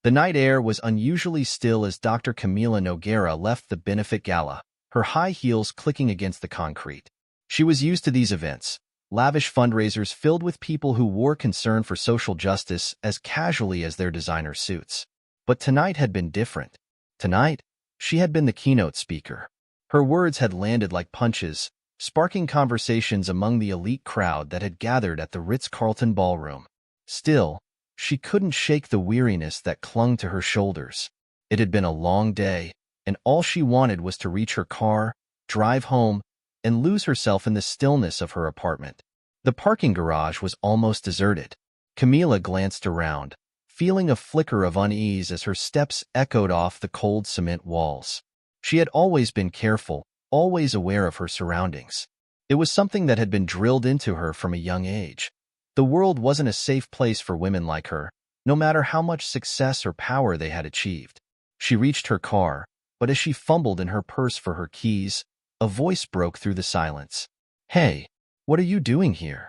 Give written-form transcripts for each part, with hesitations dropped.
The night air was unusually still as Dr. Camila Noguera left the benefit gala, her high heels clicking against the concrete. She was used to these events, lavish fundraisers filled with people who wore concern for social justice as casually as their designer suits. But tonight had been different. Tonight, she had been the keynote speaker. Her words had landed like punches, sparking conversations among the elite crowd that had gathered at the Ritz-Carlton ballroom. Still, she couldn't shake the weariness that clung to her shoulders. It had been a long day, and all she wanted was to reach her car, drive home, and lose herself in the stillness of her apartment. The parking garage was almost deserted. Camila glanced around, feeling a flicker of unease as her steps echoed off the cold cement walls. She had always been careful, always aware of her surroundings. It was something that had been drilled into her from a young age. The world wasn't a safe place for women like her, no matter how much success or power they had achieved. She reached her car, but as she fumbled in her purse for her keys, a voice broke through the silence. "Hey, what are you doing here?"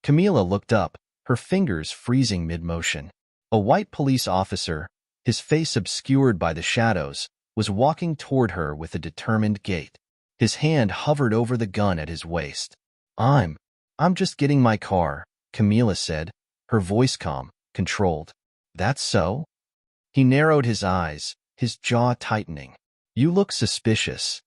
Camila looked up, her fingers freezing mid-motion. A white police officer, his face obscured by the shadows, was walking toward her with a determined gait. His hand hovered over the gun at his waist. I'm just getting my car," Camila said, her voice calm, controlled. "That's so?" He narrowed his eyes, his jaw tightening. "You look suspicious."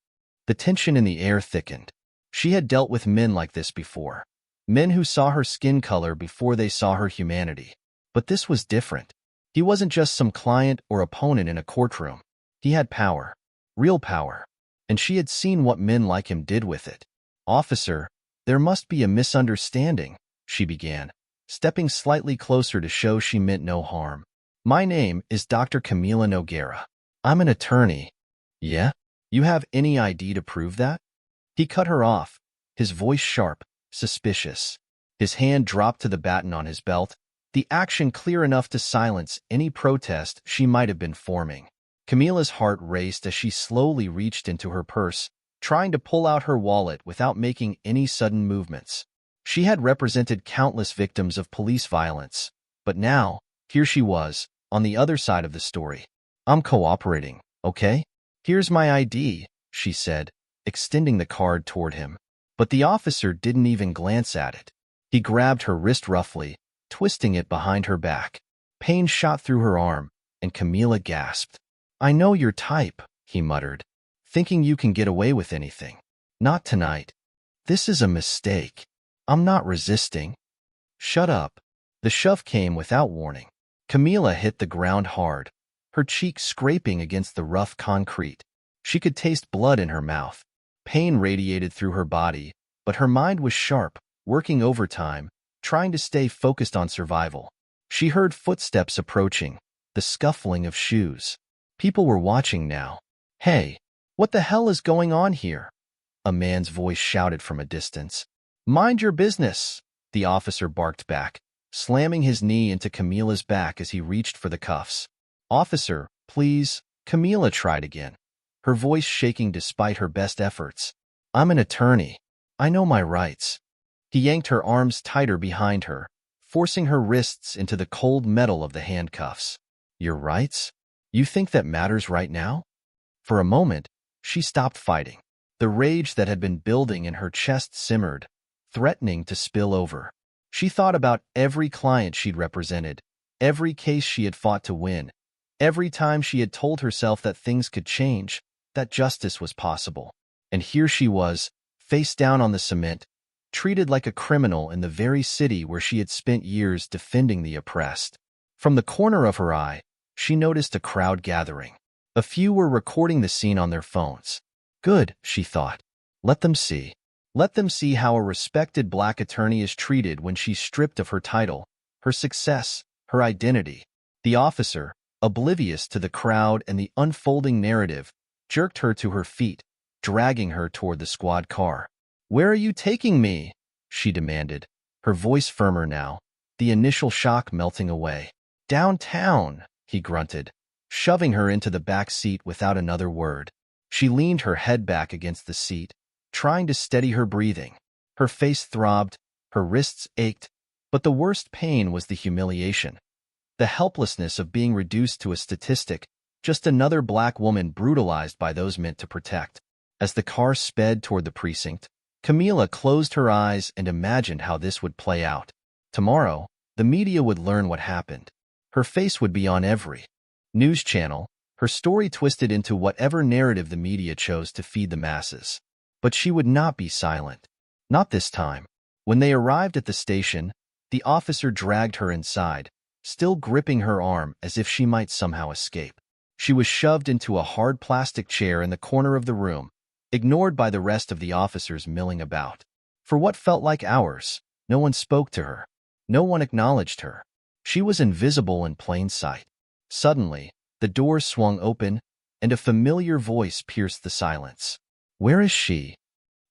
The tension in the air thickened. She had dealt with men like this before. Men who saw her skin color before they saw her humanity. But this was different. He wasn't just some client or opponent in a courtroom. He had power. Real power. And she had seen what men like him did with it. "Officer, there must be a misunderstanding," she began, stepping slightly closer to show she meant no harm. "My name is Dr. Camila Noguera. I'm an attorney." "Yeah? You have any ID to prove that?" He cut her off, his voice sharp, suspicious. His hand dropped to the baton on his belt, the action clear enough to silence any protest she might have been forming. Camila's heart raced as she slowly reached into her purse, trying to pull out her wallet without making any sudden movements. She had represented countless victims of police violence, but now, here she was, on the other side of the story. "I'm cooperating, okay? Here's my ID," she said, extending the card toward him. But the officer didn't even glance at it. He grabbed her wrist roughly, twisting it behind her back. Pain shot through her arm, and Camila gasped. "I know your type," he muttered, "thinking you can get away with anything. Not tonight. This is a mistake. I'm not resisting." "Shut up." The shove came without warning. Camila hit the ground hard, her cheek scraping against the rough concrete. She could taste blood in her mouth. Pain radiated through her body, but her mind was sharp, working overtime, trying to stay focused on survival. She heard footsteps approaching, the scuffling of shoes. People were watching now. "Hey, what the hell is going on here?" a man's voice shouted from a distance. "Mind your business," the officer barked back, slamming his knee into Camila's back as he reached for the cuffs. "Officer, please," Camila tried again, her voice shaking despite her best efforts. "I'm an attorney. I know my rights." He yanked her arms tighter behind her, forcing her wrists into the cold metal of the handcuffs. "Your rights? You think that matters right now?" For a moment, she stopped fighting. The rage that had been building in her chest simmered, threatening to spill over. She thought about every client she'd represented, every case she had fought to win, every time she had told herself that things could change, that justice was possible. And here she was, face down on the cement, treated like a criminal in the very city where she had spent years defending the oppressed. From the corner of her eye, she noticed a crowd gathering. A few were recording the scene on their phones. Good, she thought. Let them see. Let them see how a respected black attorney is treated when she's stripped of her title, her success, her identity. The officer, oblivious to the crowd and the unfolding narrative, jerked her to her feet, dragging her toward the squad car. "Where are you taking me?" she demanded, her voice firmer now, the initial shock melting away. "Downtown," he grunted, shoving her into the back seat without another word. She leaned her head back against the seat, trying to steady her breathing. Her face throbbed, her wrists ached, but the worst pain was the humiliation. the helplessness of being reduced to a statistic, just another black woman brutalized by those meant to protect. As the car sped toward the precinct, Camila closed her eyes and imagined how this would play out. Tomorrow, the media would learn what happened. Her face would be on every news channel, her story twisted into whatever narrative the media chose to feed the masses. But she would not be silent. Not this time. When they arrived at the station, the officer dragged her inside, still gripping her arm as if she might somehow escape. She was shoved into a hard plastic chair in the corner of the room, ignored by the rest of the officers milling about. For what felt like hours, no one spoke to her. No one acknowledged her. She was invisible in plain sight. Suddenly, the doors swung open, and a familiar voice pierced the silence. "Where is she?"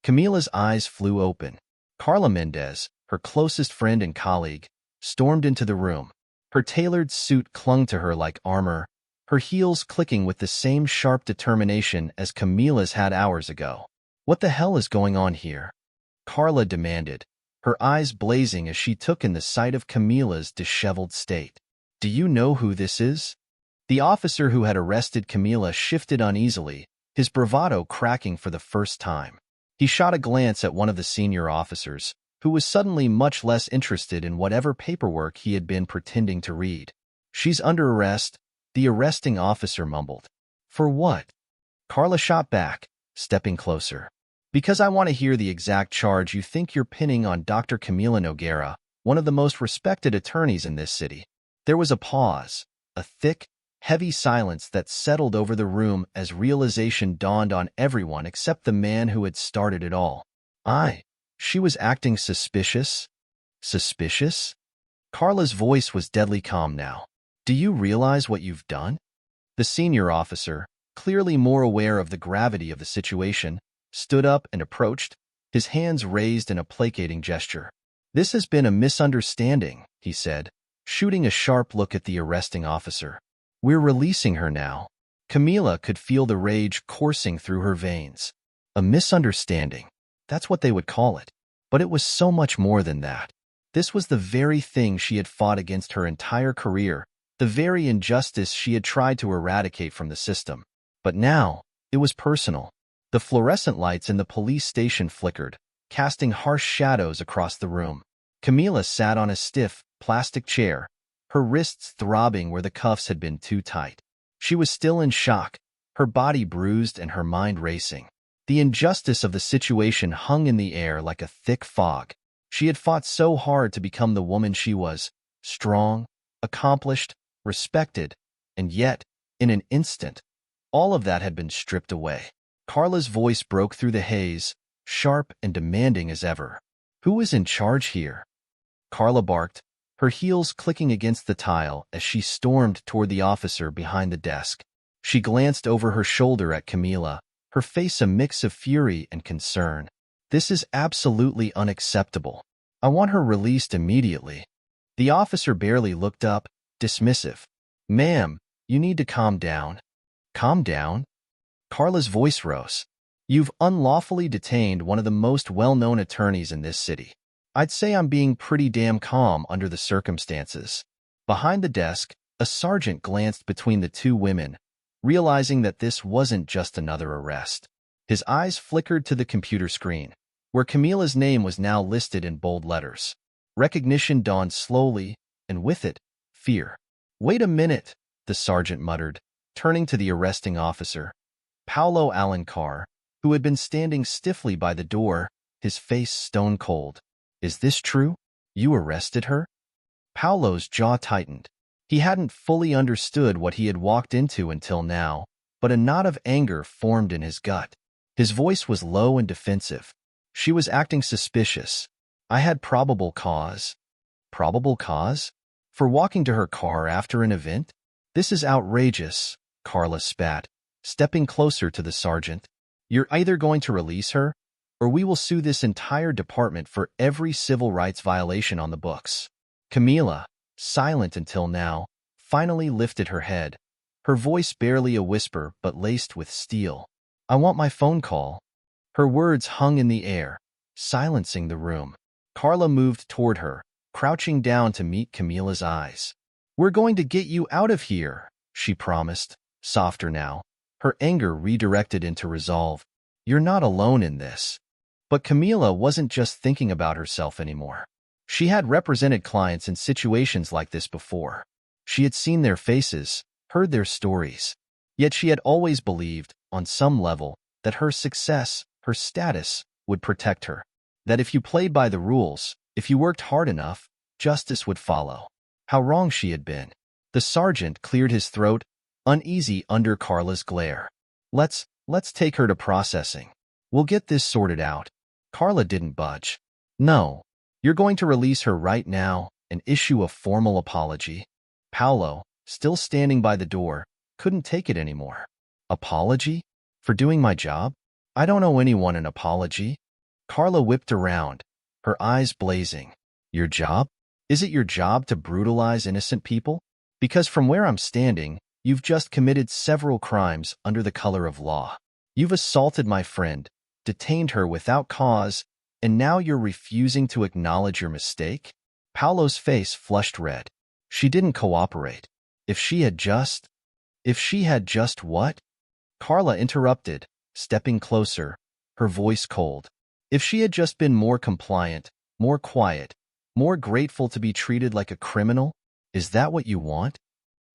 Camila's eyes flew open. Carla Mendez, her closest friend and colleague, stormed into the room. Her tailored suit clung to her like armor, her heels clicking with the same sharp determination as Camila's had hours ago. "What the hell is going on here?" Carla demanded, her eyes blazing as she took in the sight of Camila's disheveled state. "Do you know who this is?" The officer who had arrested Camila shifted uneasily, his bravado cracking for the first time. He shot a glance at one of the senior officers, who was suddenly much less interested in whatever paperwork he had been pretending to read. "She's under arrest," the arresting officer mumbled. "For what?" Carla shot back, stepping closer. "Because I want to hear the exact charge you think you're pinning on Dr. Camila Noguera, one of the most respected attorneys in this city." There was a pause, a thick, heavy silence that settled over the room as realization dawned on everyone except the man who had started it all. She was acting suspicious? Suspicious? Carla's voice was deadly calm now. "Do you realize what you've done?" The senior officer, clearly more aware of the gravity of the situation, stood up and approached, his hands raised in a placating gesture. "This has been a misunderstanding," he said, shooting a sharp look at the arresting officer. "We're releasing her now." Camila could feel the rage coursing through her veins. A misunderstanding. That's what they would call it. But it was so much more than that. This was the very thing she had fought against her entire career, the very injustice she had tried to eradicate from the system. But now, it was personal. The fluorescent lights in the police station flickered, casting harsh shadows across the room. Camila sat on a stiff, plastic chair, her wrists throbbing where the cuffs had been too tight. She was still in shock, her body bruised and her mind racing. The injustice of the situation hung in the air like a thick fog. She had fought so hard to become the woman she was, strong, accomplished, respected, and yet, in an instant, all of that had been stripped away. Carla's voice broke through the haze, sharp and demanding as ever. "Who is in charge here?" Carla barked, her heels clicking against the tile as she stormed toward the officer behind the desk. She glanced over her shoulder at Camila, her face a mix of fury and concern. "This is absolutely unacceptable. I want her released immediately." The officer barely looked up, dismissive. "Ma'am, you need to calm down." "Calm down?" Carla's voice rose. "You've unlawfully detained one of the most well-known attorneys in this city. I'd say I'm being pretty damn calm under the circumstances." Behind the desk, a sergeant glanced between the two women, realizing that this wasn't just another arrest. His eyes flickered to the computer screen, where Camila's name was now listed in bold letters. Recognition dawned slowly, and with it, fear. "Wait a minute," the sergeant muttered, turning to the arresting officer, Paulo Alencar, who had been standing stiffly by the door, his face stone cold. "Is this true? You arrested her?" Paulo's jaw tightened. He hadn't fully understood what he had walked into until now, but a knot of anger formed in his gut. His voice was low and defensive. "She was acting suspicious. I had probable cause." "Probable cause? For walking to her car after an event?" "This is outrageous," Carla spat, stepping closer to the sergeant. "You're either going to release her, or we will sue this entire department for every civil rights violation on the books." Camila, silent until now, finally lifted her head, her voice barely a whisper but laced with steel. "I want my phone call." Her words hung in the air, silencing the room. Carla moved toward her, crouching down to meet Camila's eyes. We're going to get you out of here, she promised, softer now, her anger redirected into resolve. You're not alone in this. But Camila wasn't just thinking about herself anymore. She had represented clients in situations like this before. She had seen their faces, heard their stories. Yet she had always believed, on some level, that her success, her status, would protect her. That if you played by the rules, if you worked hard enough, justice would follow. How wrong she had been. The sergeant cleared his throat, uneasy under Carla's glare. Let's take her to processing. We'll get this sorted out. Carla didn't budge. No. You're going to release her right now and issue a formal apology. Paolo, still standing by the door, couldn't take it anymore. Apology? For doing my job? I don't owe anyone an apology. Carla whipped around, her eyes blazing. Your job? Is it your job to brutalize innocent people? Because from where I'm standing, you've just committed several crimes under the color of law. You've assaulted my friend, detained her without cause, and now you're refusing to acknowledge your mistake? Paolo's face flushed red. She didn't cooperate. If she had just what? Carla interrupted, stepping closer, her voice cold. If she had just been more compliant, more quiet, more grateful to be treated like a criminal? Is that what you want?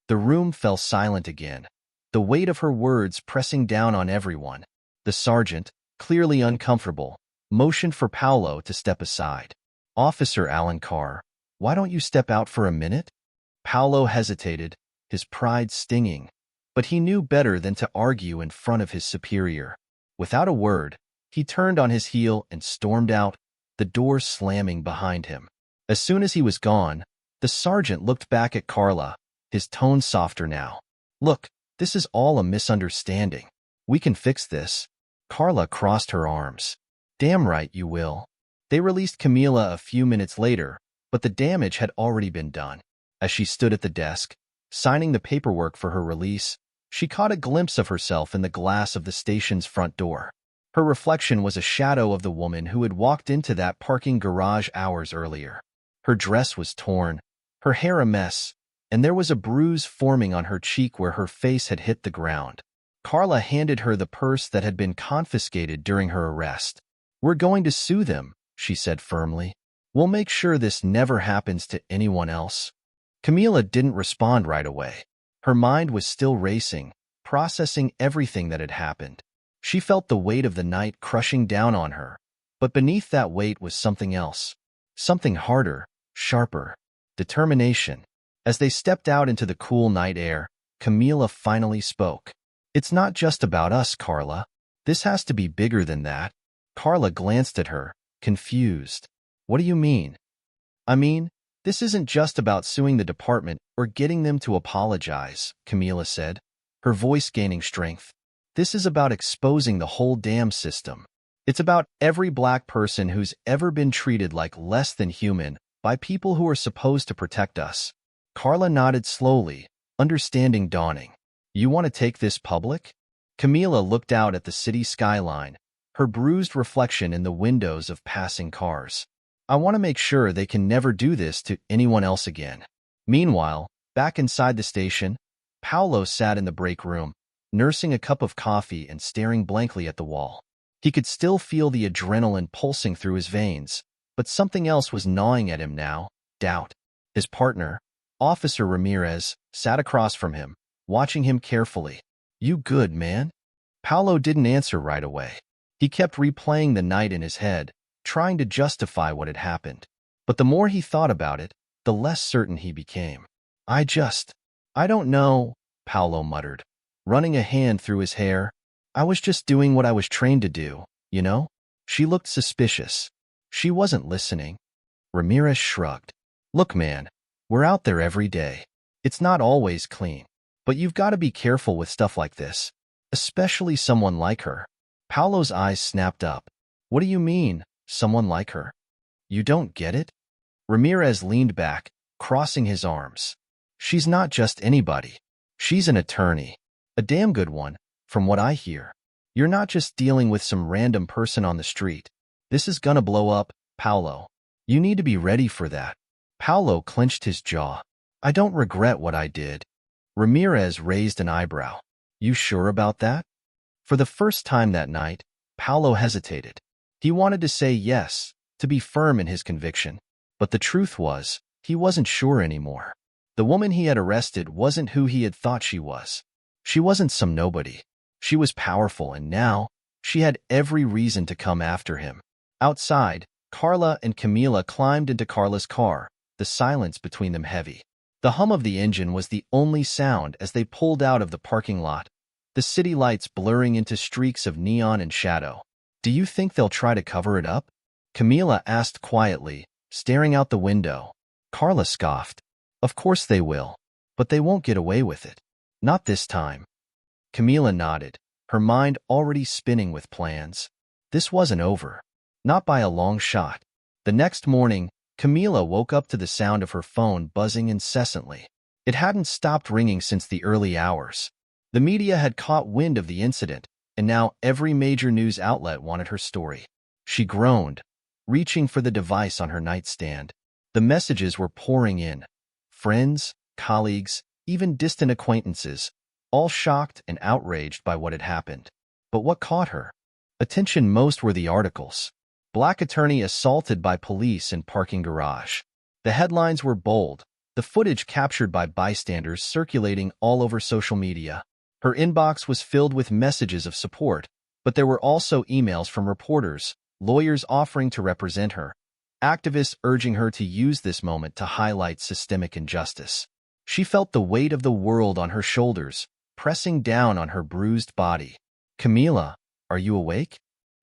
The room fell silent again, the weight of her words pressing down on everyone. The sergeant, clearly uncomfortable, motioned for Paolo to step aside. Officer Alencar, why don't you step out for a minute? Paolo hesitated, his pride stinging, but he knew better than to argue in front of his superior. Without a word, he turned on his heel and stormed out, the door slamming behind him. As soon as he was gone, the sergeant looked back at Carla, his tone softer now. Look, this is all a misunderstanding. We can fix this. Carla crossed her arms. Damn right you will. They released Camila a few minutes later, but the damage had already been done. As she stood at the desk, signing the paperwork for her release, she caught a glimpse of herself in the glass of the station's front door. Her reflection was a shadow of the woman who had walked into that parking garage hours earlier. Her dress was torn, her hair a mess, and there was a bruise forming on her cheek where her face had hit the ground. Carla handed her the purse that had been confiscated during her arrest. We're going to sue them, she said firmly. We'll make sure this never happens to anyone else. Camila didn't respond right away. Her mind was still racing, processing everything that had happened. She felt the weight of the night crushing down on her, but beneath that weight was something else. Something harder, sharper. Determination. As they stepped out into the cool night air, Camila finally spoke. It's not just about us, Carla. This has to be bigger than that. Carla glanced at her, confused. What do you mean? I mean, this isn't just about suing the department or getting them to apologize, Camila said, her voice gaining strength. This is about exposing the whole damn system. It's about every black person who's ever been treated like less than human by people who are supposed to protect us. Carla nodded slowly, understanding dawning. You want to take this public? Camila looked out at the city skyline, her bruised reflection in the windows of passing cars. I want to make sure they can never do this to anyone else again. Meanwhile, back inside the station, Paolo sat in the break room, nursing a cup of coffee and staring blankly at the wall. He could still feel the adrenaline pulsing through his veins, but something else was gnawing at him now, doubt. His partner, Officer Ramirez, sat across from him, watching him carefully. You good, man? Paolo didn't answer right away. He kept replaying the night in his head, trying to justify what had happened. But the more he thought about it, the less certain he became. I don't know, Paolo muttered, running a hand through his hair. I was just doing what I was trained to do, you know? She looked suspicious. She wasn't listening. Ramirez shrugged. Look, man, we're out there every day. It's not always clean. But you've got to be careful with stuff like this, especially someone like her. Paolo's eyes snapped up. What do you mean, someone like her? You don't get it? Ramirez leaned back, crossing his arms. She's not just anybody. She's an attorney. A damn good one, from what I hear. You're not just dealing with some random person on the street. This is gonna blow up, Paolo. You need to be ready for that. Paolo clenched his jaw. I don't regret what I did. Ramirez raised an eyebrow. You sure about that? For the first time that night, Paulo hesitated. He wanted to say yes, to be firm in his conviction. But the truth was, he wasn't sure anymore. The woman he had arrested wasn't who he had thought she was. She wasn't some nobody. She was powerful, and now, she had every reason to come after him. Outside, Carla and Camila climbed into Carla's car, the silence between them heavy. The hum of the engine was the only sound as they pulled out of the parking lot, the city lights blurring into streaks of neon and shadow. Do you think they'll try to cover it up? Camila asked quietly, staring out the window. Carla scoffed. Of course they will, but they won't get away with it. Not this time. Camila nodded, her mind already spinning with plans. This wasn't over. Not by a long shot. The next morning, Camila woke up to the sound of her phone buzzing incessantly. It hadn't stopped ringing since the early hours. The media had caught wind of the incident, and now every major news outlet wanted her story. She groaned, reaching for the device on her nightstand. The messages were pouring in. Friends, colleagues, even distant acquaintances, all shocked and outraged by what had happened. But what caught her attention most were the articles. Black attorney assaulted by police in parking garage. The headlines were bold, the footage captured by bystanders circulating all over social media. Her inbox was filled with messages of support, but there were also emails from reporters, lawyers offering to represent her, activists urging her to use this moment to highlight systemic injustice. She felt the weight of the world on her shoulders, pressing down on her bruised body. Camila, are you awake?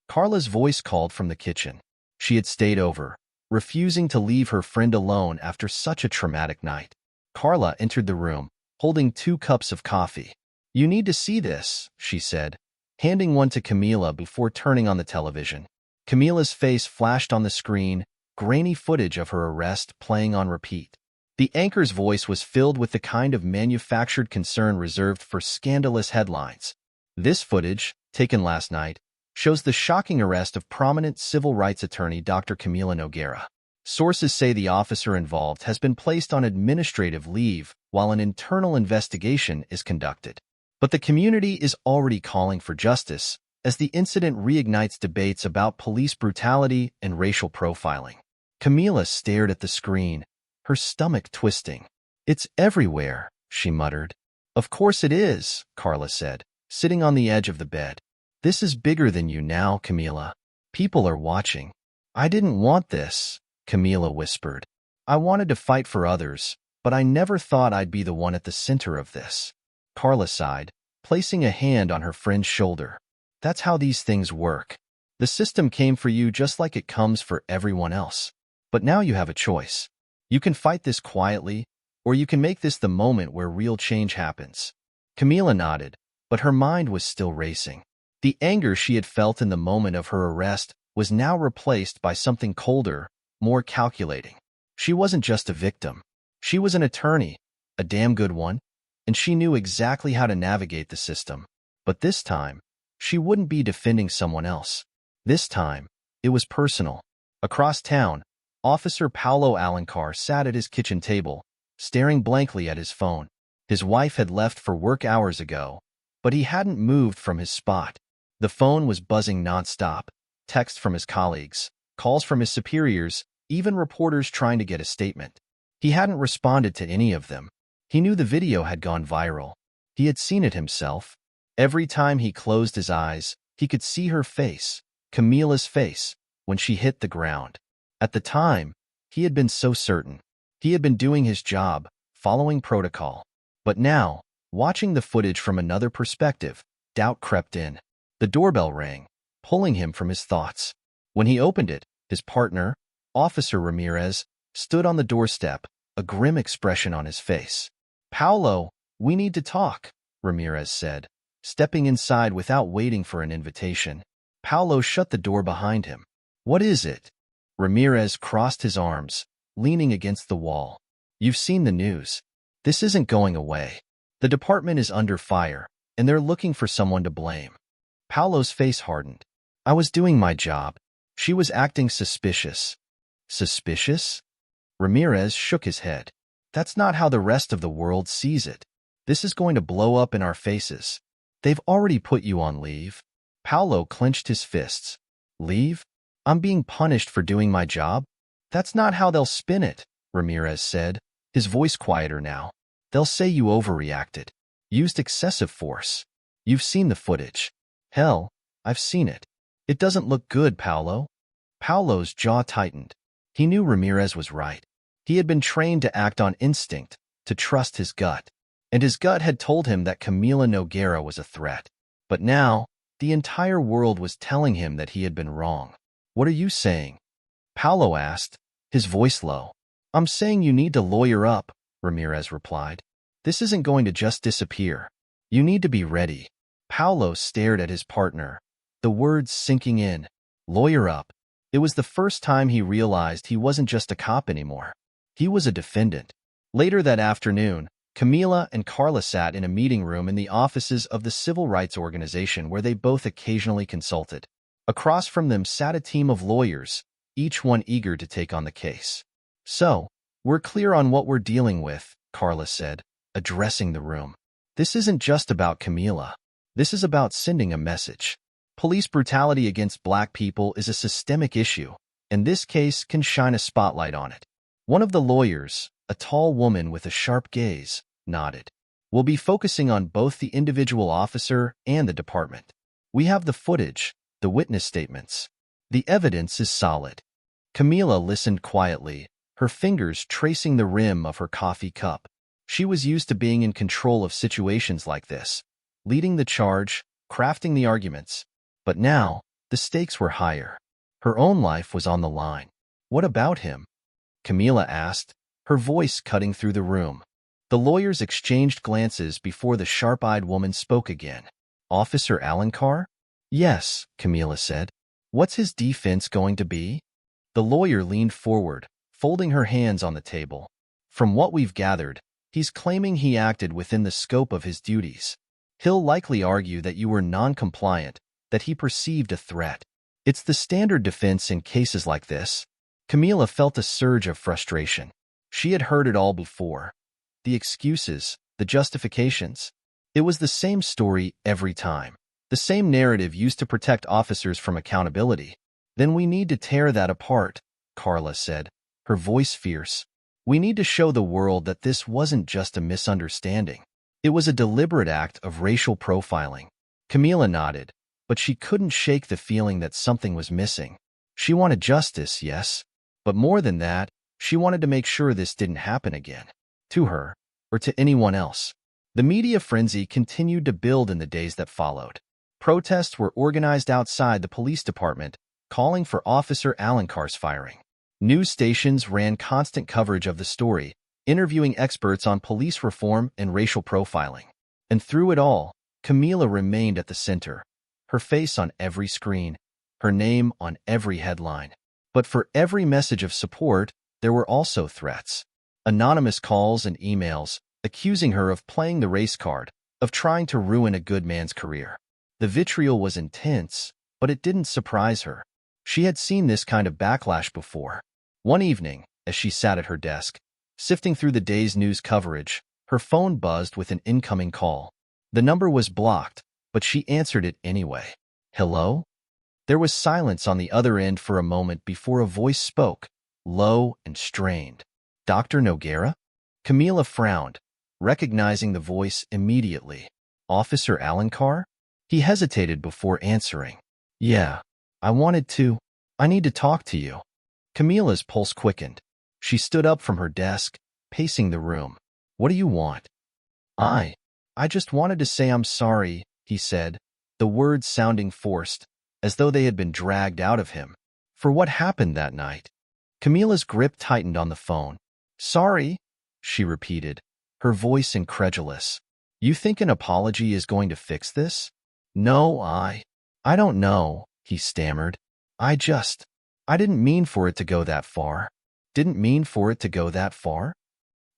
Carla's voice called from the kitchen. She had stayed over, refusing to leave her friend alone after such a traumatic night. Carla entered the room, holding 2 cups of coffee. You need to see this, she said, handing one to Camila before turning on the television. Camila's face flashed on the screen, grainy footage of her arrest playing on repeat. The anchor's voice was filled with the kind of manufactured concern reserved for scandalous headlines. This footage, taken last night, shows the shocking arrest of prominent civil rights attorney Dr. Camila Nogueira. Sources say the officer involved has been placed on administrative leave while an internal investigation is conducted. But the community is already calling for justice, as the incident reignites debates about police brutality and racial profiling. Camila stared at the screen, her stomach twisting. It's everywhere, she muttered. Of course it is, Carla said, sitting on the edge of the bed. This is bigger than you now, Camila. People are watching. I didn't want this, Camila whispered. I wanted to fight for others, but I never thought I'd be the one at the center of this. Carla sighed, placing a hand on her friend's shoulder. That's how these things work. The system came for you just like it comes for everyone else. But now you have a choice. You can fight this quietly, or you can make this the moment where real change happens. Camila nodded, but her mind was still racing. The anger she had felt in the moment of her arrest was now replaced by something colder, more calculating. She wasn't just a victim. She was an attorney, a damn good one, and she knew exactly how to navigate the system. But this time, she wouldn't be defending someone else. This time, it was personal. Across town, Officer Paulo Alencar sat at his kitchen table, staring blankly at his phone. His wife had left for work hours ago, but he hadn't moved from his spot. The phone was buzzing nonstop, texts from his colleagues, calls from his superiors, even reporters trying to get a statement. He hadn't responded to any of them. He knew the video had gone viral. He had seen it himself. Every time he closed his eyes, he could see her face, Camila's face, when she hit the ground. At the time, he had been so certain. He had been doing his job, following protocol. But now, watching the footage from another perspective, doubt crept in. The doorbell rang, pulling him from his thoughts. When he opened it, his partner, Officer Ramirez, stood on the doorstep, a grim expression on his face. Paulo, we need to talk, Ramirez said, stepping inside without waiting for an invitation. Paulo shut the door behind him. What is it? Ramirez crossed his arms, leaning against the wall. You've seen the news. This isn't going away. The department is under fire, and they're looking for someone to blame. Paulo's face hardened. I was doing my job. She was acting suspicious. Suspicious? Ramirez shook his head. That's not how the rest of the world sees it. This is going to blow up in our faces. They've already put you on leave. Paolo clenched his fists. Leave? I'm being punished for doing my job? That's not how they'll spin it, Ramirez said, his voice quieter now. They'll say you overreacted, used excessive force. You've seen the footage. Hell, I've seen it. It doesn't look good, Paolo. Paolo's jaw tightened. He knew Ramirez was right. He had been trained to act on instinct, to trust his gut. And his gut had told him that Camila Noguera was a threat. But now, the entire world was telling him that he had been wrong. What are you saying? Paolo asked, his voice low. I'm saying you need to lawyer up, Ramirez replied. This isn't going to just disappear. You need to be ready. Paolo stared at his partner, the words sinking in. Lawyer up. It was the first time he realized he wasn't just a cop anymore. He was a defendant. Later that afternoon, Camila and Carla sat in a meeting room in the offices of the civil rights organization where they both occasionally consulted. Across from them sat a team of lawyers, each one eager to take on the case. So, we're clear on what we're dealing with, Carla said, addressing the room. This isn't just about Camila. This is about sending a message. Police brutality against black people is a systemic issue, and this case can shine a spotlight on it. One of the lawyers, a tall woman with a sharp gaze, nodded. We'll be focusing on both the individual officer and the department. We have the footage, the witness statements. The evidence is solid. Camila listened quietly, her fingers tracing the rim of her coffee cup. She was used to being in control of situations like this, leading the charge, crafting the arguments. But now, the stakes were higher. Her own life was on the line. What about him? Camila asked, her voice cutting through the room. The lawyers exchanged glances before the sharp-eyed woman spoke again. Officer Alencar? Yes, Camila said. What's his defense going to be? The lawyer leaned forward, folding her hands on the table. From what we've gathered, he's claiming he acted within the scope of his duties. He'll likely argue that you were non-compliant, that he perceived a threat. It's the standard defense in cases like this. Camila felt a surge of frustration. She had heard it all before. The excuses, the justifications. It was the same story every time. The same narrative used to protect officers from accountability. Then we need to tear that apart, Carla said, her voice fierce. We need to show the world that this wasn't just a misunderstanding. It was a deliberate act of racial profiling. Camila nodded, but she couldn't shake the feeling that something was missing. She wanted justice, yes, but more than that, she wanted to make sure this didn't happen again. To her, or to anyone else. The media frenzy continued to build in the days that followed. Protests were organized outside the police department, calling for Officer Alencar's firing. News stations ran constant coverage of the story, interviewing experts on police reform and racial profiling. And through it all, Camila remained at the center, her face on every screen, her name on every headline. But for every message of support, there were also threats. Anonymous calls and emails, accusing her of playing the race card, of trying to ruin a good man's career. The vitriol was intense, but it didn't surprise her. She had seen this kind of backlash before. One evening, as she sat at her desk, sifting through the day's news coverage, her phone buzzed with an incoming call. The number was blocked, but she answered it anyway. Hello? There was silence on the other end for a moment before a voice spoke, low and strained. Dr. Noguera? Camila frowned, recognizing the voice immediately. Officer Alencar? He hesitated before answering. Yeah, I need to talk to you. Camila's pulse quickened. She stood up from her desk, pacing the room. What do you want? I just wanted to say I'm sorry, he said, the words sounding forced, as though they had been dragged out of him. For what happened that night? Camila's grip tightened on the phone. Sorry, she repeated, her voice incredulous. You think an apology is going to fix this? No, I don't know, he stammered. I didn't mean for it to go that far. Didn't mean for it to go that far?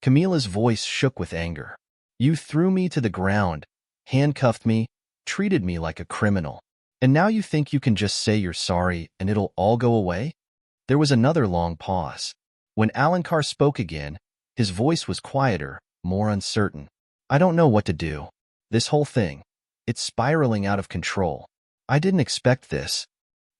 Camila's voice shook with anger. You threw me to the ground, handcuffed me, treated me like a criminal. And now you think you can just say you're sorry and it'll all go away? There was another long pause. When Alencar spoke again, His voice was quieter, more uncertain. I don't know what to do. This whole thing, it's spiraling out of control. I didn't expect this.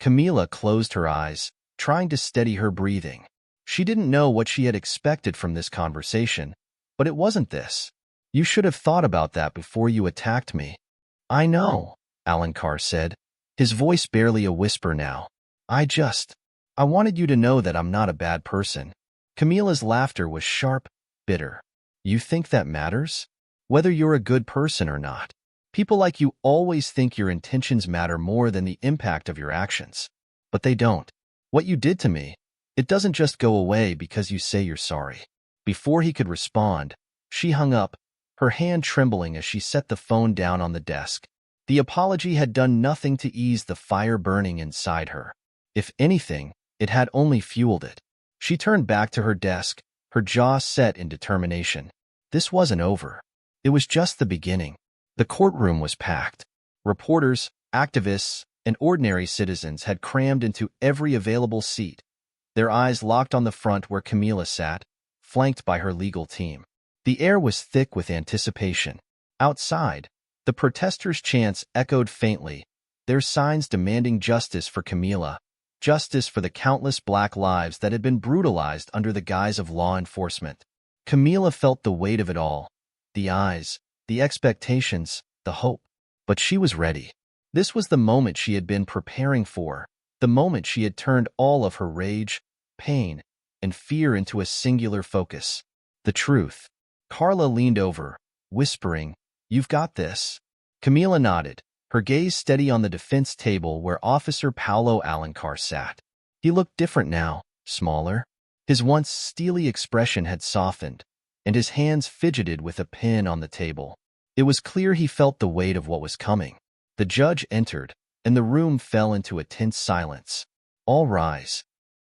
Camila closed her eyes, trying to steady her breathing. She didn't know what she had expected from this conversation, but it wasn't this. You should have thought about that before you attacked me. I know, Alencar said, his voice barely a whisper now. I wanted you to know that I'm not a bad person. Camila's laughter was sharp, bitter. You think that matters? Whether you're a good person or not. People like you always think your intentions matter more than the impact of your actions. But they don't. What you did to me, it doesn't just go away because you say you're sorry. Before he could respond, she hung up, her hand trembling as she set the phone down on the desk. The apology had done nothing to ease the fire burning inside her. If anything, it had only fueled it. She turned back to her desk, her jaw set in determination. This wasn't over. It was just the beginning. The courtroom was packed. Reporters, activists, and ordinary citizens had crammed into every available seat, their eyes locked on the front where Camila sat, flanked by her legal team. The air was thick with anticipation. Outside, the protesters' chants echoed faintly, their signs demanding justice for Camila, justice for the countless black lives that had been brutalized under the guise of law enforcement. Camila felt the weight of it all, the eyes, the expectations, the hope. But she was ready. This was the moment she had been preparing for, the moment she had turned all of her rage, pain, and fear into a singular focus. The truth. Carla leaned over, whispering, "You've got this." Camila nodded, her gaze steady on the defense table where Officer Paulo Alencar sat. He looked different now, smaller. His once steely expression had softened, and his hands fidgeted with a pen on the table. It was clear he felt the weight of what was coming. The judge entered, and the room fell into a tense silence. All rise.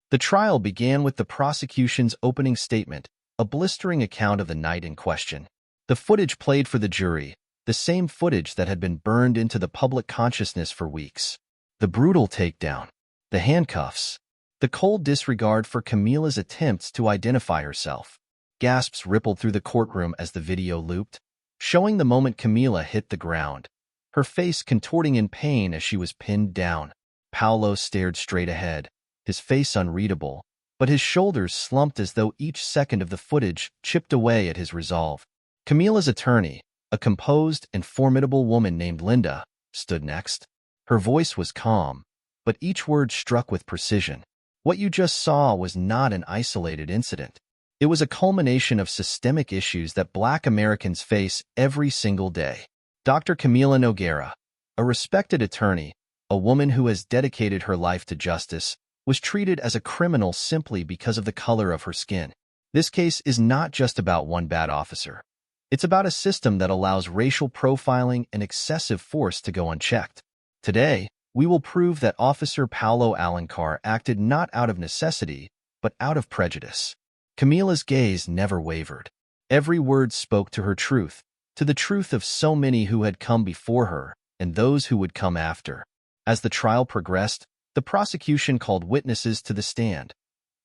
The trial began with the prosecution's opening statement, a blistering account of the night in question. The footage played for the jury, the same footage that had been burned into the public consciousness for weeks. The brutal takedown, the handcuffs, the cold disregard for Camila's attempts to identify herself. Gasps rippled through the courtroom as the video looped, showing the moment Camila hit the ground, her face contorting in pain as she was pinned down. Paulo stared straight ahead, his face unreadable, but his shoulders slumped as though each second of the footage chipped away at his resolve. Camila's attorney, a composed and formidable woman named Linda, stood next. Her voice was calm, but each word struck with precision. What you just saw was not an isolated incident. It was a culmination of systemic issues that Black Americans face every single day. Dr. Camila Nogueira, a respected attorney, a woman who has dedicated her life to justice, was treated as a criminal simply because of the color of her skin. This case is not just about one bad officer. It's about a system that allows racial profiling and excessive force to go unchecked. Today, we will prove that Officer Paulo Alencar acted not out of necessity, but out of prejudice. Camila's gaze never wavered. Every word spoke to her truth, to the truth of so many who had come before her and those who would come after. As the trial progressed, the prosecution called witnesses to the stand.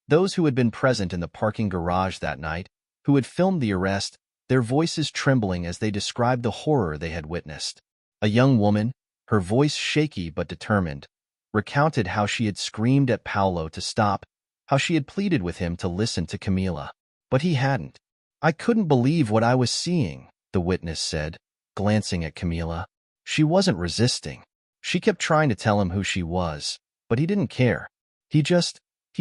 Those who had been present in the parking garage that night, who had filmed the arrest, their voices trembling as they described the horror they had witnessed. A young woman, her voice shaky but determined, recounted how she had screamed at Paulo to stop, how she had pleaded with him to listen to Camila. But he hadn't. "I couldn't believe what I was seeing," the witness said, glancing at Camila. She wasn't resisting. She kept trying to tell him who she was, but he didn't care. He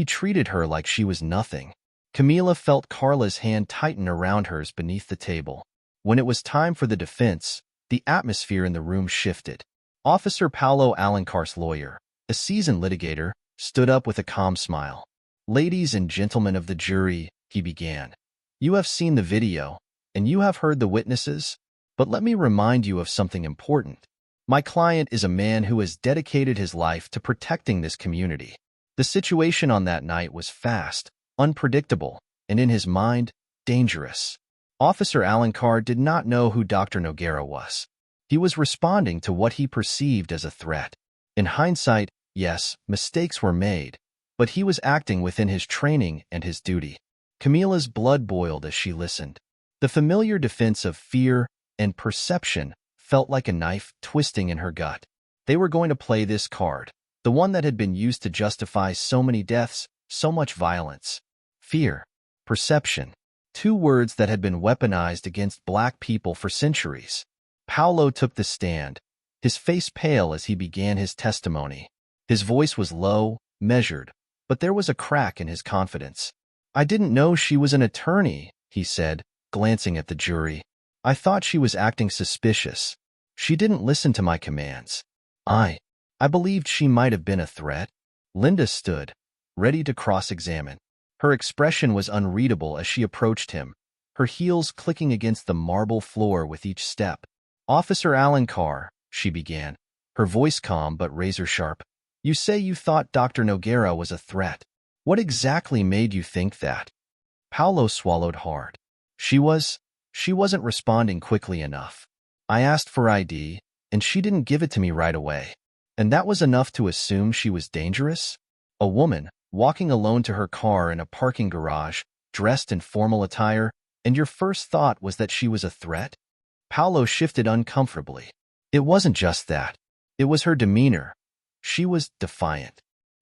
treated her like she was nothing. Camila felt Carla's hand tighten around hers beneath the table. When it was time for the defense, the atmosphere in the room shifted. Officer Paulo Alencar's lawyer, a seasoned litigator, stood up with a calm smile. "Ladies and gentlemen of the jury," he began. "You have seen the video, and you have heard the witnesses, but let me remind you of something important. My client is a man who has dedicated his life to protecting this community. The situation on that night was fast, unpredictable, and in his mind, dangerous. Officer Alencar did not know who Dr. Nogueira was. He was responding to what he perceived as a threat. In hindsight, yes, mistakes were made, but he was acting within his training and his duty. Camila's blood boiled as she listened. The familiar defense of fear and perception felt like a knife twisting in her gut. They were going to play this card, the one that had been used to justify so many deaths, so much violence. Fear, perception, two words that had been weaponized against black people for centuries. Paulo took the stand, his face pale as he began his testimony. His voice was low, measured, but there was a crack in his confidence. "I didn't know she was an attorney," he said, glancing at the jury. "I thought she was acting suspicious. She didn't listen to my commands. I believed she might have been a threat." Linda stood, ready to cross-examine. Her expression was unreadable as she approached him, her heels clicking against the marble floor with each step. "Officer Alencar," she began, her voice calm but razor-sharp, "you say you thought Dr. Noguera was a threat. What exactly made you think that?" Paulo swallowed hard. She wasn't responding quickly enough. "I asked for ID, and she didn't give it to me right away. And that was enough to assume she was dangerous? A woman, walking alone to her car in a parking garage, dressed in formal attire, and your first thought was that she was a threat?" Paulo shifted uncomfortably. It wasn't just that. It was her demeanor. She was defiant.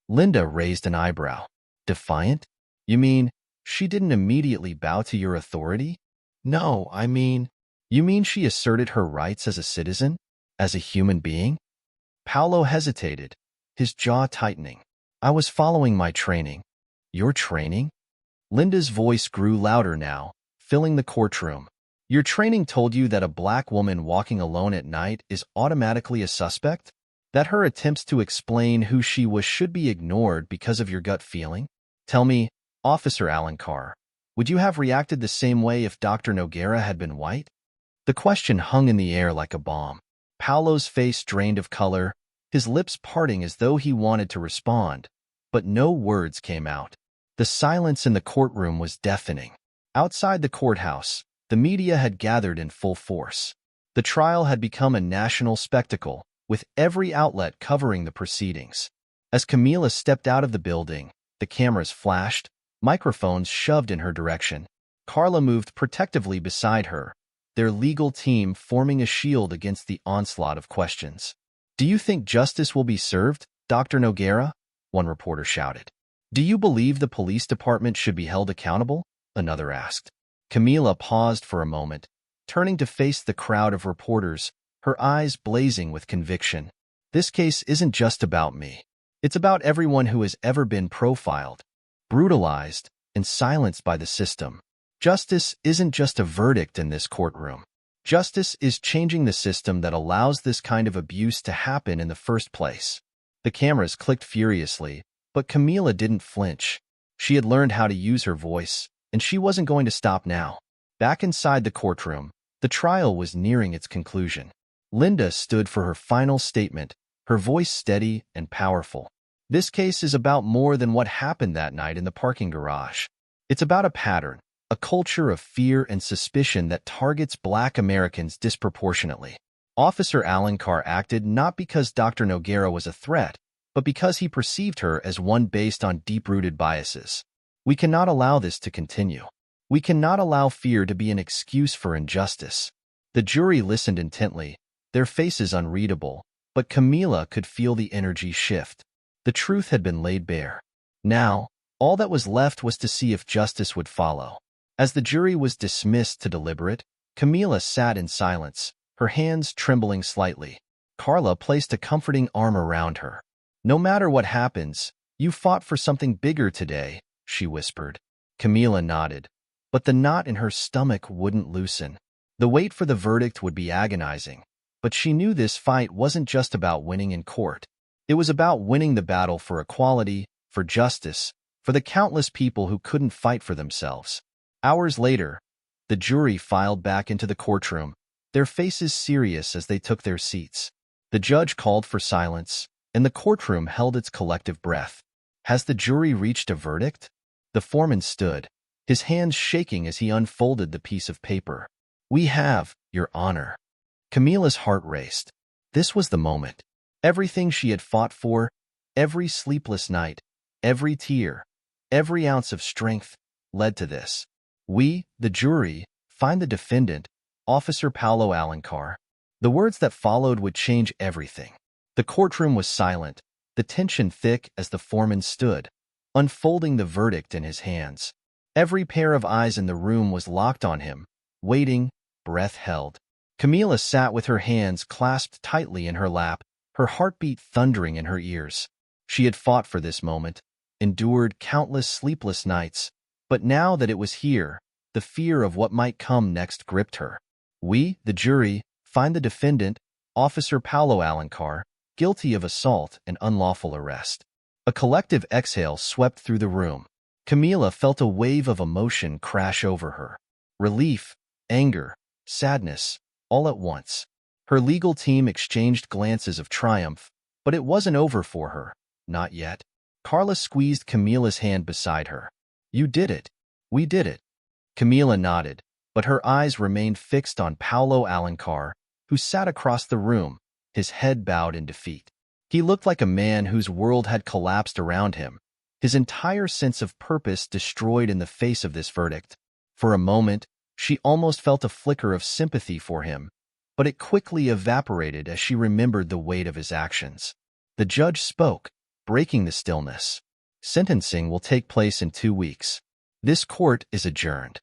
Linda raised an eyebrow. "Defiant? You mean she didn't immediately bow to your authority?" "No, you mean she asserted her rights as a citizen? As a human being?" Paulo hesitated, his jaw tightening. "I was following my training." "Your training?" Linda's voice grew louder now, filling the courtroom. "Your training told you that a black woman walking alone at night is automatically a suspect? That her attempts to explain who she was should be ignored because of your gut feeling? Tell me, Officer Alencar, would you have reacted the same way if Dr. Noguera had been white?" The question hung in the air like a bomb. Paulo's face drained of color, his lips parting as though he wanted to respond, but no words came out. The silence in the courtroom was deafening. Outside the courthouse, the media had gathered in full force. The trial had become a national spectacle, with every outlet covering the proceedings. As Camila stepped out of the building, the cameras flashed, microphones shoved in her direction. Carla moved protectively beside her, their legal team forming a shield against the onslaught of questions. "Do you think justice will be served, Dr. Noguera?" one reporter shouted. "Do you believe the police department should be held accountable?" another asked. Camila paused for a moment, turning to face the crowd of reporters, her eyes blazing with conviction. "This case isn't just about me. It's about everyone who has ever been profiled, brutalized, and silenced by the system. Justice isn't just a verdict in this courtroom. Justice is changing the system that allows this kind of abuse to happen in the first place." The cameras clicked furiously, but Camila didn't flinch. She had learned how to use her voice, and she wasn't going to stop now. Back inside the courtroom, the trial was nearing its conclusion. Linda stood for her final statement, her voice steady and powerful. "This case is about more than what happened that night in the parking garage. It's about a pattern, a culture of fear and suspicion that targets Black Americans disproportionately. Officer Alencar acted not because Dr. Noguera was a threat, but because he perceived her as one based on deep-rooted biases. We cannot allow this to continue. We cannot allow fear to be an excuse for injustice." The jury listened intently, their faces unreadable, but Camila could feel the energy shift. The truth had been laid bare. Now, all that was left was to see if justice would follow. As the jury was dismissed to deliberate, Camila sat in silence, her hands trembling slightly. Carla placed a comforting arm around her. "No matter what happens, you fought for something bigger today," she whispered. Camila nodded, but the knot in her stomach wouldn't loosen. The wait for the verdict would be agonizing, but she knew this fight wasn't just about winning in court. It was about winning the battle for equality, for justice, for the countless people who couldn't fight for themselves. Hours later, the jury filed back into the courtroom, their faces serious as they took their seats. The judge called for silence, and the courtroom held its collective breath. "Has the jury reached a verdict?" The foreman stood, his hands shaking as he unfolded the piece of paper. "We have, Your Honor." Camila's heart raced. This was the moment. Everything she had fought for, every sleepless night, every tear, every ounce of strength, led to this. We, the jury, find the defendant, Officer Paulo Alencar. The words that followed would change everything. The courtroom was silent, the tension thick as the foreman stood, unfolding the verdict in his hands. Every pair of eyes in the room was locked on him, waiting, breath held. Camila sat with her hands clasped tightly in her lap, her heartbeat thundering in her ears. She had fought for this moment, endured countless sleepless nights, but now that it was here, the fear of what might come next gripped her. We, the jury, find the defendant, Officer Paulo Alencar, guilty of assault and unlawful arrest. A collective exhale swept through the room. Camila felt a wave of emotion crash over her. Relief, anger, sadness, all at once. Her legal team exchanged glances of triumph, but it wasn't over for her. Not yet. Carla squeezed Camila's hand beside her. You did it. We did it. Camila nodded, but her eyes remained fixed on Paulo Alencar, who sat across the room, his head bowed in defeat. He looked like a man whose world had collapsed around him, his entire sense of purpose destroyed in the face of this verdict. For a moment, she almost felt a flicker of sympathy for him, but it quickly evaporated as she remembered the weight of his actions. The judge spoke, breaking the stillness. Sentencing will take place in 2 weeks. This court is adjourned.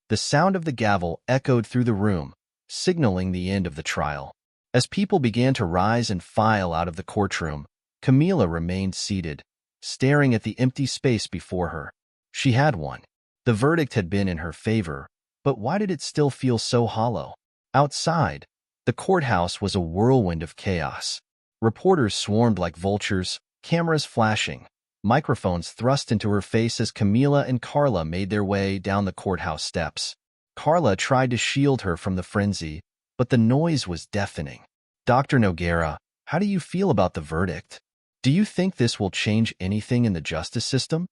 The sound of the gavel echoed through the room, signaling the end of the trial. As people began to rise and file out of the courtroom, Camila remained seated, staring at the empty space before her. She had won. The verdict had been in her favor, but why did it still feel so hollow? Outside, the courthouse was a whirlwind of chaos. Reporters swarmed like vultures, cameras flashing, microphones thrust into her face as Camila and Carla made their way down the courthouse steps. Carla tried to shield her from the frenzy, but the noise was deafening. Dr. Noguera, how do you feel about the verdict? Do you think this will change anything in the justice system?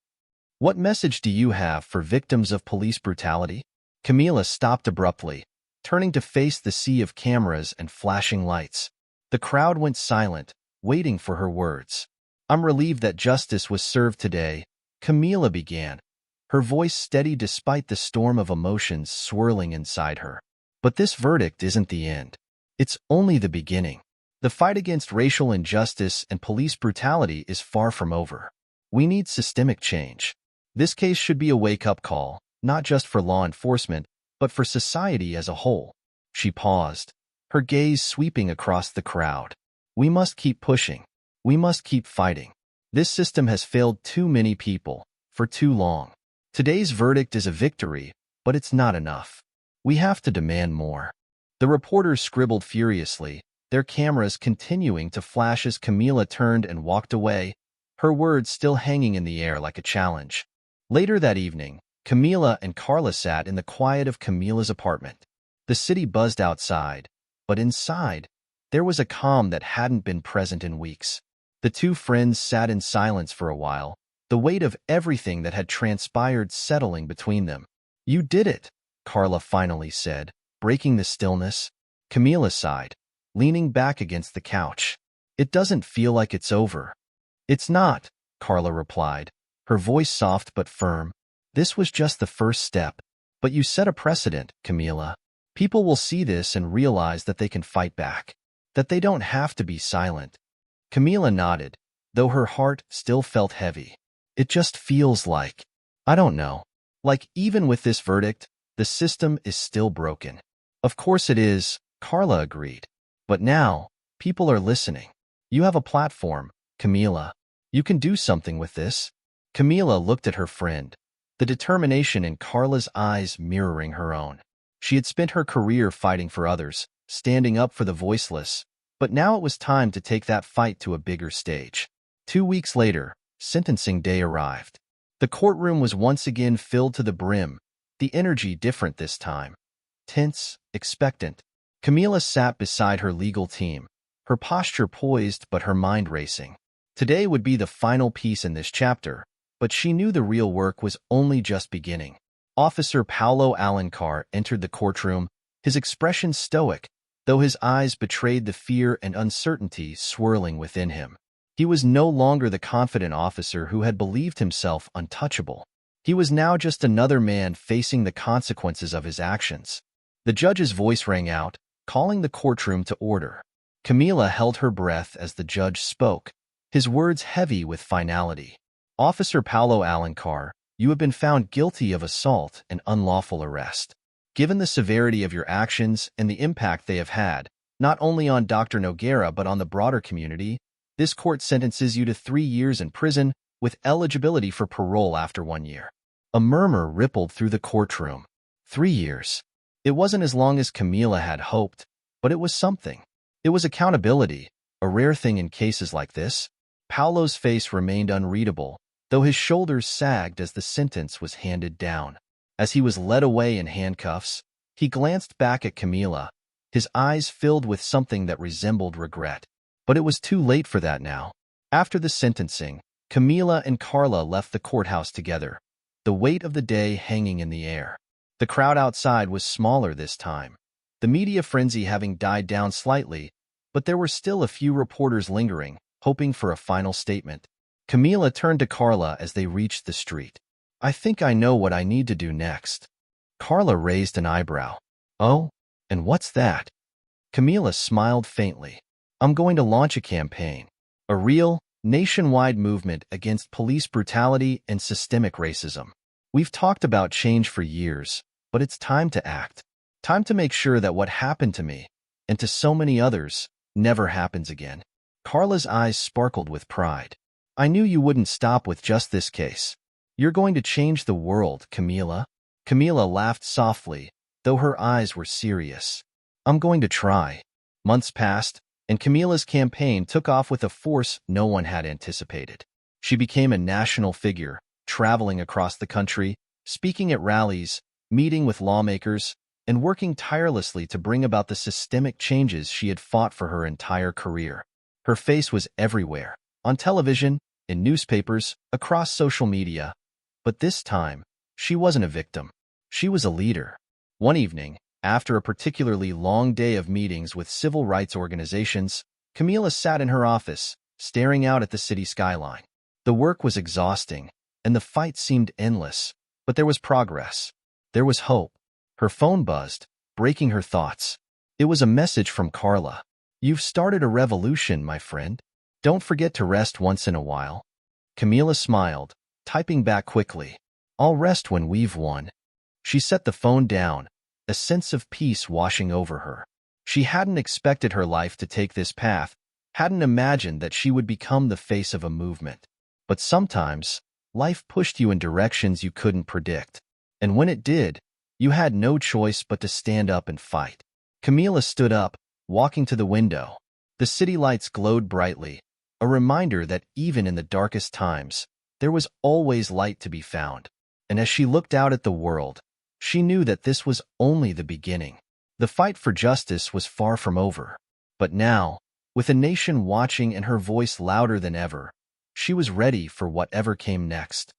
What message do you have for victims of police brutality? Camila stopped abruptly, turning to face the sea of cameras and flashing lights. The crowd went silent, waiting for her words. I'm relieved that justice was served today, Camila began, her voice steady despite the storm of emotions swirling inside her. But this verdict isn't the end. It's only the beginning. The fight against racial injustice and police brutality is far from over. We need systemic change. This case should be a wake-up call, not just for law enforcement, but for society as a whole. She paused, her gaze sweeping across the crowd. We must keep pushing. We must keep fighting. This system has failed too many people, for too long. Today's verdict is a victory, but it's not enough. We have to demand more. The reporters scribbled furiously, their cameras continuing to flash as Camila turned and walked away, her words still hanging in the air like a challenge. Later that evening, Camila and Carla sat in the quiet of Camila's apartment. The city buzzed outside, but inside, there was a calm that hadn't been present in weeks. The two friends sat in silence for a while, the weight of everything that had transpired settling between them. You did it, Carla finally said, breaking the stillness. Camila sighed, leaning back against the couch. It doesn't feel like it's over. It's not, Carla replied, her voice soft but firm. This was just the first step. But you set a precedent, Camila. People will see this and realize that they can fight back, that they don't have to be silent. Camila nodded, though her heart still felt heavy. It just feels like, I don't know. Like even with this verdict, the system is still broken. Of course it is, Carla agreed. But now, people are listening. You have a platform, Camila. You can do something with this. Camila looked at her friend, the determination in Carla's eyes mirroring her own. She had spent her career fighting for others, standing up for the voiceless, but now it was time to take that fight to a bigger stage. 2 weeks later, sentencing day arrived. The courtroom was once again filled to the brim, the energy different this time. Tense, expectant. Camila sat beside her legal team, her posture poised but her mind racing. Today would be the final piece in this chapter, but she knew the real work was only just beginning. Officer Paulo Alencar entered the courtroom, his expression stoic, though his eyes betrayed the fear and uncertainty swirling within him. He was no longer the confident officer who had believed himself untouchable. He was now just another man facing the consequences of his actions. The judge's voice rang out, calling the courtroom to order. Camila held her breath as the judge spoke, his words heavy with finality. Officer Paulo Alencar, you have been found guilty of assault and unlawful arrest. Given the severity of your actions and the impact they have had, not only on Dr. Nogueira but on the broader community, this court sentences you to 3 years in prison with eligibility for parole after 1 year. A murmur rippled through the courtroom. 3 years. It wasn't as long as Camila had hoped, but it was something. It was accountability, a rare thing in cases like this. Paulo's face remained unreadable, though his shoulders sagged as the sentence was handed down. As he was led away in handcuffs, he glanced back at Camila, his eyes filled with something that resembled regret. But it was too late for that now. After the sentencing, Camila and Carla left the courthouse together, the weight of the day hanging in the air. The crowd outside was smaller this time, the media frenzy having died down slightly, but there were still a few reporters lingering, hoping for a final statement. Camila turned to Carla as they reached the street. I think I know what I need to do next. Carla raised an eyebrow. Oh, and what's that? Camila smiled faintly. I'm going to launch a campaign. A real, nationwide movement against police brutality and systemic racism. We've talked about change for years, but it's time to act. Time to make sure that what happened to me, and to so many others, never happens again. Carla's eyes sparkled with pride. I knew you wouldn't stop with just this case. You're going to change the world, Camila. Camila laughed softly, though her eyes were serious. I'm going to try. Months passed, and Camila's campaign took off with a force no one had anticipated. She became a national figure, traveling across the country, speaking at rallies, meeting with lawmakers, and working tirelessly to bring about the systemic changes she had fought for her entire career. Her face was everywhere, on television, in newspapers, across social media. But this time, she wasn't a victim. She was a leader. One evening, after a particularly long day of meetings with civil rights organizations, Camila sat in her office, staring out at the city skyline. The work was exhausting, and the fight seemed endless, but there was progress. There was hope. Her phone buzzed, breaking her thoughts. It was a message from Carla. You've started a revolution, my friend. Don't forget to rest once in a while. Camila smiled, typing back quickly. I'll rest when we've won. She set the phone down, a sense of peace washing over her. She hadn't expected her life to take this path, hadn't imagined that she would become the face of a movement. But sometimes, life pushed you in directions you couldn't predict. And when it did, you had no choice but to stand up and fight. Camila stood up, walking to the window. The city lights glowed brightly, a reminder that even in the darkest times, there was always light to be found. And as she looked out at the world, she knew that this was only the beginning. The fight for justice was far from over. But now, with a nation watching and her voice louder than ever, she was ready for whatever came next.